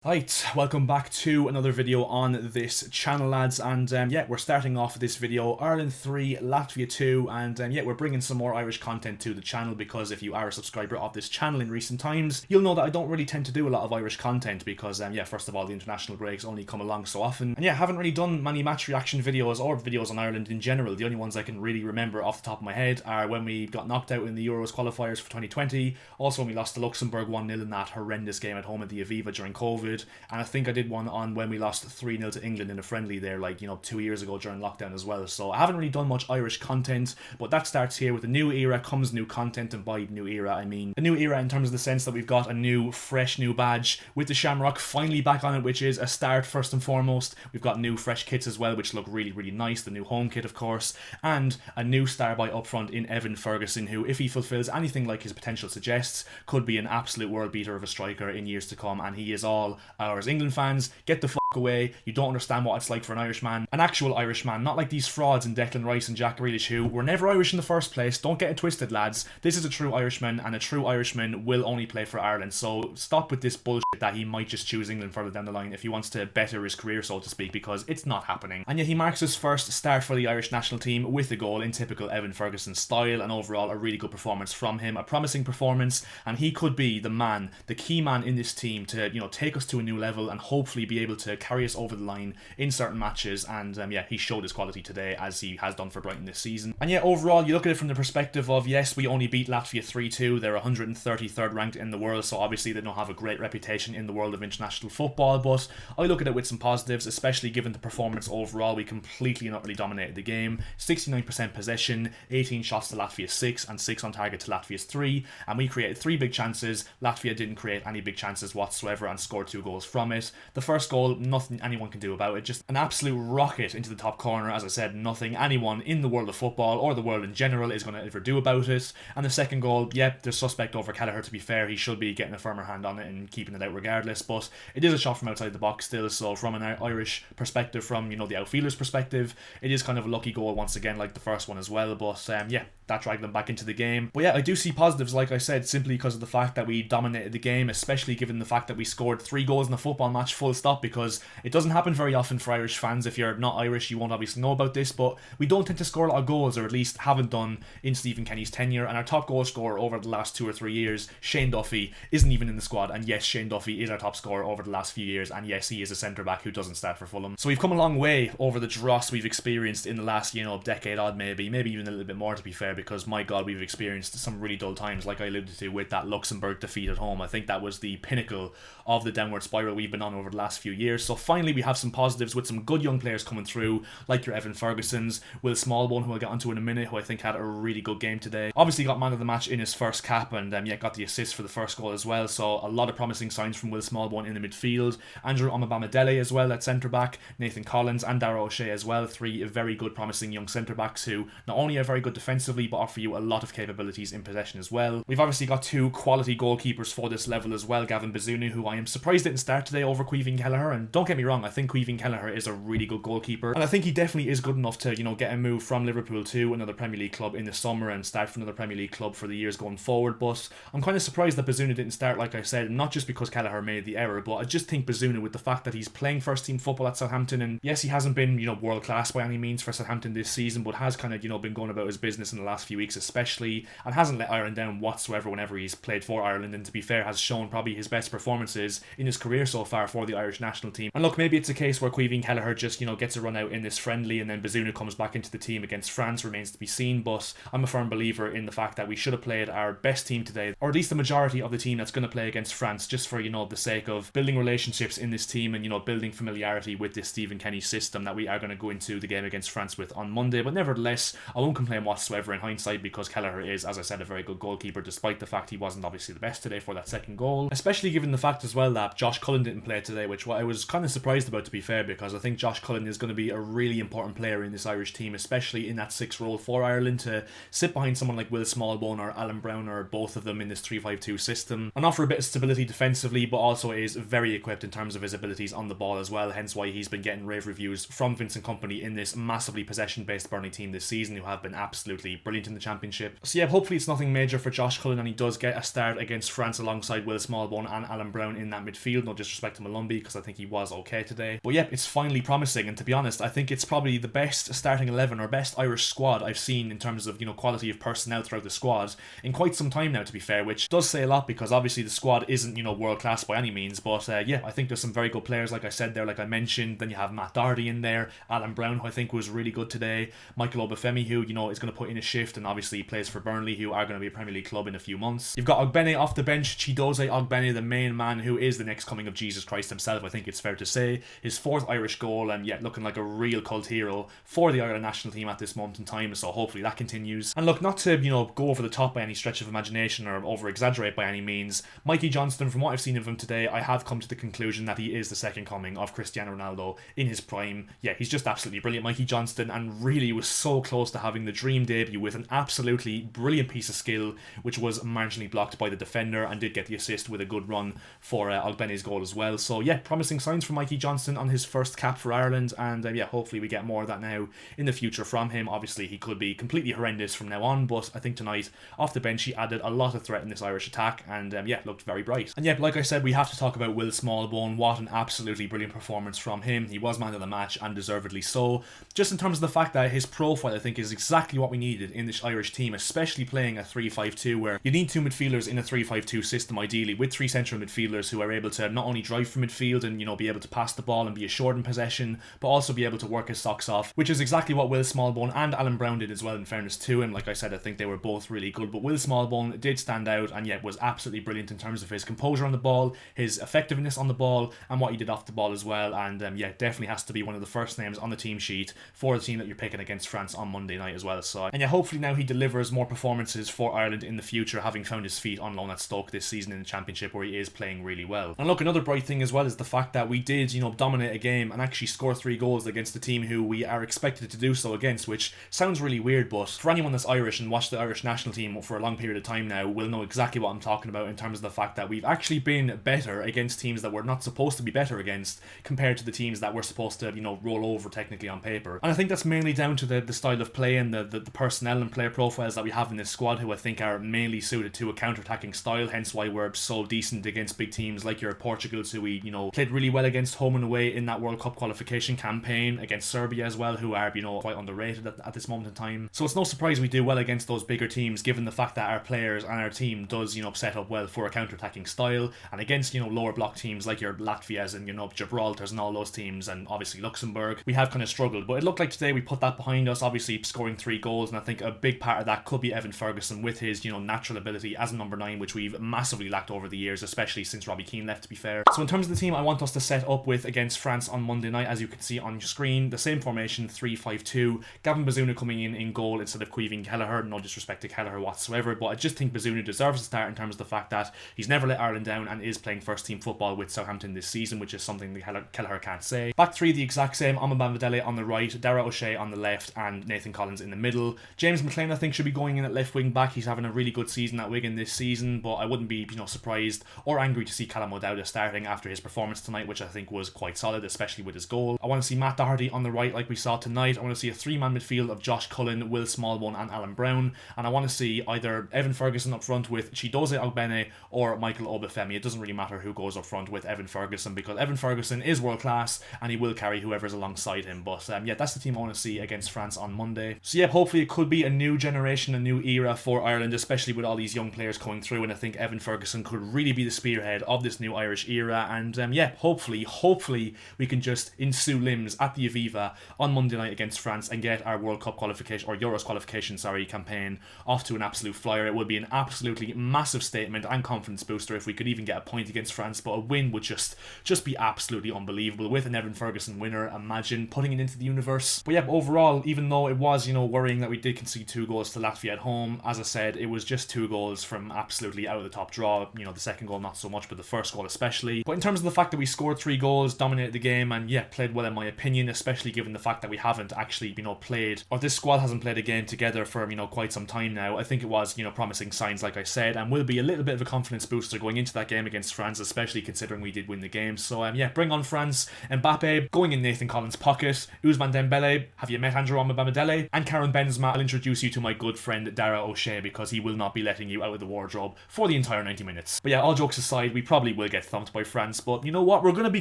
Right, welcome back to another video on this channel, lads, and yeah, we're starting off this video Ireland 3, Latvia 2, and yeah, we're bringing some more Irish content to the channel because if you are a subscriber of this channel in recent times, you'll know that I don't really tend to do a lot of Irish content because yeah, first of all, the international breaks only come along so often, and yeah, haven't really done many match reaction videos or videos on Ireland in general. The only ones I can really remember off the top of my head are when we got knocked out in the Euros qualifiers for 2020, also when we lost to Luxembourg 1-0 in that horrendous game at home at the Aviva during COVID. And I think I did one on when we lost 3-0 to England in a friendly there, like, 2 years ago during lockdown as well. So I haven't really done much Irish content, but that starts here. With a new era comes new content, and by new era I mean a new era in terms of the sense that we've got a new, fresh new badge with the Shamrock finally back on it, which is a start first and foremost. We've got new fresh kits as well, which look really, really nice. The new home kit, of course, and a new star by up front in Evan Ferguson, who, if he fulfills anything like his potential suggests, could be an absolute world beater of a striker in years to come, and he is all ours. England fans, get the fuck away. You don't understand what it's like for an Irishman, an actual Irishman, not like these frauds in Declan Rice and Jack Grealish who were never Irish in the first place. Don't get it twisted, lads. This is a true Irishman, and a true Irishman will only play for Ireland. So stop with this bullshit that he might just choose England further down the line if he wants to better his career, so to speak, because it's not happening. And yet he marks his first start for the Irish national team with a goal in typical Evan Ferguson style, and overall a really good performance from him, a promising performance, and he could be the man, the key man in this team to, take us to a new level and hopefully be able to carry us over the line in certain matches. And yeah, he showed his quality today, as he has done for Brighton this season. And yeah, overall, you look at it from the perspective of, yes, we only beat Latvia 3-2. They're 133rd ranked in the world, so obviously they don't have a great reputation in the world of international football, but I look at it with some positives, especially given the performance overall. We completely and utterly dominated the game. 69% possession, 18 shots to Latvia's 6, and 6 on target to Latvia's 3, and we created 3 big chances. Latvia didn't create any big chances whatsoever and scored 2 goals from it. The first goal, nothing anyone can do about it, just an absolute rocket into the top corner. As I said, nothing anyone in the world of football or the world in general is going to ever do about it. And the second goal, yep, there's suspect over Kelleher, to be fair. He should be getting a firmer hand on it and keeping it out regardless, but it is a shot from outside the box still, so from an Irish perspective, from, the outfielder's perspective, it is kind of a lucky goal once again, like the first one as well, but yeah, that dragged them back into the game. But yeah, I do see positives, like I said, simply because of the fact that we dominated the game, especially given the fact that we scored 3 goals in a football match full stop, because it doesn't happen very often for Irish fans. If you're not Irish, you won't obviously know about this, but we don't tend to score a lot of goals, or at least haven't done in Stephen Kenny's tenure. And our top goal scorer over the last 2 or 3 years, Shane Duffy, isn't even in the squad. And yes, Shane Duffy is our top scorer over the last few years, and yes, he is a centre-back who doesn't start for Fulham. So we've come a long way over the dross we've experienced in the last, decade odd, maybe even a little bit more, to be fair, because my god, we've experienced some really dull times, like I alluded to with that Luxembourg defeat at home. I think that was the pinnacle of the downward spiral we've been on over the last few years. So finally we have some positives with some good young players coming through, like your Evan Fergusons, Will Smallbone, who I'll get onto in a minute, who I think had a really good game today. Obviously got man of the match in his first cap, and yeah, got the assist for the first goal as well. So a lot of promising signs from Will Smallbone in the midfield. Andrew Omabamidele as well at centre back, Nathan Collins and Darragh O'Shea as well. 3 very good promising young centre backs who not only are very good defensively but offer you a lot of capabilities in possession as well. We've obviously got 2 quality goalkeepers for this level as well. Gavin Bazunu, who I am surprised didn't start today over Caoimhín Kelleher, and don't get me wrong, I think Caoimhín Kelleher is a really good goalkeeper, and I think he definitely is good enough to, get a move from Liverpool to another Premier League club in the summer and start for another Premier League club for the years going forward. But I'm kind of surprised that Bazunu didn't start, like I said, not just because Kelleher made the error, but I just think Bazunu, with the fact that he's playing first team football at Southampton, and yes, he hasn't been, world class by any means for Southampton this season, but has kind of, been going about his business in the last few weeks especially, and hasn't let Ireland down whatsoever whenever he's played for Ireland, and to be fair, has shown probably his best performances in his career so far for the Irish national team. And look, maybe it's a case where Caoimhín Kelleher just, gets a run out in this friendly, and then Bazunu comes back into the team against France, remains to be seen, but I'm a firm believer in the fact that we should have played our best team today, or at least the majority of the team that's going to play against France, just for, the sake of building relationships in this team and, building familiarity with this Stephen Kenny system that we are going to go into the game against France with on Monday. But nevertheless, I won't complain whatsoever in hindsight, because Kelleher is, as I said, a very good goalkeeper, despite the fact he wasn't obviously the best today for that second goal, especially given the fact as well that Josh Cullen didn't play today, which I was kind of surprised about, to be fair, because I think Josh Cullen is going to be a really important player in this Irish team, especially in that 6th role for Ireland, to sit behind someone like Will Smallbone or Alan Brown or both of them in this 3-5-2 system and offer a bit of stability defensively, but also is very equipped in terms of his abilities on the ball as well, hence why he's been getting rave reviews from Vincent Kompany in this massively possession-based Burnley team this season, who have been absolutely brilliant in the Championship. So yeah, hopefully it's nothing major for Josh Cullen and he does get a start against France alongside Will Smallbone and Alan Brown in that midfield. No disrespect to Malumbi, because I think he was okay today. But yeah, it's finally promising, and to be honest, I think it's probably the best starting 11 or best Irish squad I've seen in terms of, quality of personnel throughout the squad in quite some time now, to be fair, which does say a lot, because obviously the squad isn't, world class by any means, but yeah, I think there's some very good players, like I said there, like I mentioned. Then you have Matt Doherty in there, Alan Brown, who I think was really good today, Michael Obafemi, who, is going to put in a shift, and obviously he plays for Burnley, who are going to be a Premier League club in a few months. You've got Ogbene off the bench, Chidozie Ogbene, the main man, who is the next coming of Jesus Christ himself, I think it's fair to say. His 4th Irish goal, and yet looking like a real cult hero for the Ireland national team at this moment in time, so hopefully that continues. And look, not to, go over the top by any stretch of imagination or over-exaggerate by any means, Mikey Johnston, from what I've seen of him today, I have come to the conclusion that he is the second coming of Cristiano Ronaldo in his prime. Yeah, he's just absolutely brilliant, Mikey Johnston, and really was so close to having the dream debut with an absolutely brilliant piece of skill, which was marginally blocked by the defender, and did get the assist with a good run for Ogbene's goal as well. So yeah, promising signs from Mikey Johnston on his first cap for Ireland, and yeah, hopefully we get more of that now in the future from him. Obviously he could be completely horrendous from now on, but I think tonight off the bench he added a lot of threat in this Irish attack, and yeah, looked very bright. And yeah, like I said, we have to talk about Will Smallbone. What an absolutely brilliant performance from him. He was man of the match, and deservedly so, just in terms of the fact that his profile I think is exactly what we needed in this Irish team, especially playing a 3-5-2 where you need 2 midfielders in a 3-5-2 system, ideally with 3 central midfielders who are able to not only drive from midfield and be able to pass the ball and be assured in possession, but also be able to work his socks off, which is exactly what Will Smallbone and Alan Brown did as well, in fairness to him. Like I said, I think they were both really good, but Will Smallbone did stand out, and yet was absolutely brilliant in terms of his composure on the ball, his effectiveness on the ball, and what he did off the ball as well. And yeah, definitely has to be one of the first names on the team sheet for the team that you're picking against France on Monday night as well. So, and yeah, hopefully now he delivers more performances for Ireland in the future, having found his feet on loan at Stoke this season in the Championship, where he is playing really well. And look, another bright thing as well is the fact that we did, dominate a game and actually score 3 goals against the team who we are expected to do so against, which sounds really weird, but for anyone that's Irish and watched the Irish national team for a long period of time now will know exactly what I'm talking about in terms of the fact that we've actually been better against teams that we're not supposed to be better against compared to the teams that we're supposed to, roll over technically on paper. And I think that's mainly down to the style of play and the personnel and player profiles that we have in this squad, who I think are mainly suited to a counter-attacking style, hence why we're so decent against big teams like your Portugals, who we, played really well against home and away in that World Cup qualification campaign, against Serbia as well, who are, quite underrated at this moment in time. So it's no surprise we do well against those bigger teams, given the fact that our players and our team does, set up well for a counter-attacking style, and against, lower block teams like your Latvias and, Gibraltars and all those teams, and obviously Luxembourg, we have kind of struggled. But it looked like today we put that behind us, obviously scoring 3 goals, and I think a big part of that could be Evan Ferguson with his, natural ability as a number 9, which we've massively lacked over the years, especially since Robbie Keane left, to be fair. So in terms of the team I want us to set up with against France on Monday night, as you can see on your screen, the same formation, 3-5-2, Gavin Bazunu coming in goal instead of Caoimhín Kelleher. No disrespect to Kelleher whatsoever, but I just think Bazunu deserves a start in terms of the fact that he's never let Ireland down and is playing first team football with Southampton this season, which is something that Kelleher can't say. Back 3 the exact same, Amabam Videle on the right, Dara O'Shea on the left, and Nathan Collins in the middle. James McLean I think should be going in at left wing back. He's having a really good season at Wigan this season, but I wouldn't be surprised or angry to see Callum O'Dowda starting after his performance tonight, which I think was quite solid, especially with his goal. I want to see Matt Doherty on the right like we saw tonight. I want to see a 3-man midfield of Josh Cullen, Will Smallbone and Alan Brown, and I want to see either Evan Ferguson up front with Chidozie Ogbene or Michael Obafemi. It doesn't really matter who goes up front with Evan Ferguson, because Evan Ferguson is world class and he will carry whoever's alongside him. But yeah, that's the team I want to see against France on Monday. So yeah, hopefully it could be a new generation, a new era for Ireland, especially with all these young players coming through, and I think Evan Ferguson could really be the spearhead of this new Irish era. And yeah, hopefully we can just ensue limbs at the Aviva on Monday night against France and get our World Cup qualification, or Euros qualification, campaign off to an absolute flyer. It would be an absolutely massive statement and confidence booster if we could even get a point against France, but a win would just be absolutely unbelievable. With an Evan Ferguson winner, imagine putting it into the universe. But yeah, overall, even though it was, worrying that we did concede 2 goals to Latvia at home, as I said, it was just 2 goals from absolutely out of the top draw. The second goal not so much, but the first goal especially. But in terms of the fact that we scored 3 goals, dominated the game, and yeah, played well in my opinion, especially given the fact that we haven't actually, played, or this squad hasn't played a game together for, quite some time now. I think it was, promising signs, like I said, and will be a little bit of a confidence booster going into that game against France, especially considering we did win the game. So, yeah, bring on France. Mbappe, going in Nathan Collins' pocket. Ousmane Dembele, have you met Andrew Bamidele? And Karim Benzema, I'll introduce you to my good friend Dara O'Shea, because he will not be letting you out of the wardrobe for the entire 90 minutes. But yeah, all jokes aside, we probably will get thumped by France, but you know what? We're going to be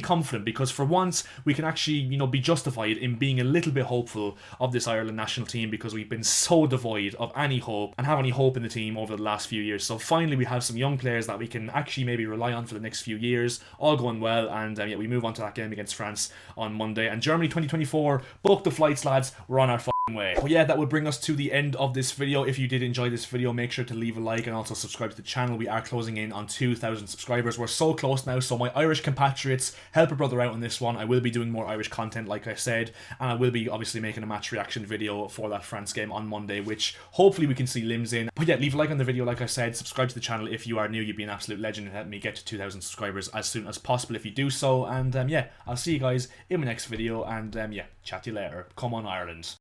confident, because for once, we can actually, be justified in being a little bit hopeful of this Ireland national team, because we've been so devoid of any hope and have any hope in the team over the last few years. So finally, we have some young players that we can actually maybe rely on for the next few years, all going well, and yeah, we move on to that game against France on Monday. And Germany 2024, book the flights, lads. We're on our way. Well, yeah, that would bring us to the end of this video. If you did enjoy this video, make sure to leave a like and also subscribe to the channel. We are closing in on 2,000 subscribers. We're so close now, so my Irish compatriots, help a brother out on this one. I will be doing more Irish content, like I said, and I will be obviously making a match reaction video for that France game on Monday, which hopefully we can see limbs in. But yeah, leave a like on the video, like I said. Subscribe to the channel if you are new. You'd be an absolute legend and help me get to 2,000 subscribers as soon as possible if you do so. And yeah, I'll see you guys in my next video, and yeah, chat to you later. Come on, Ireland.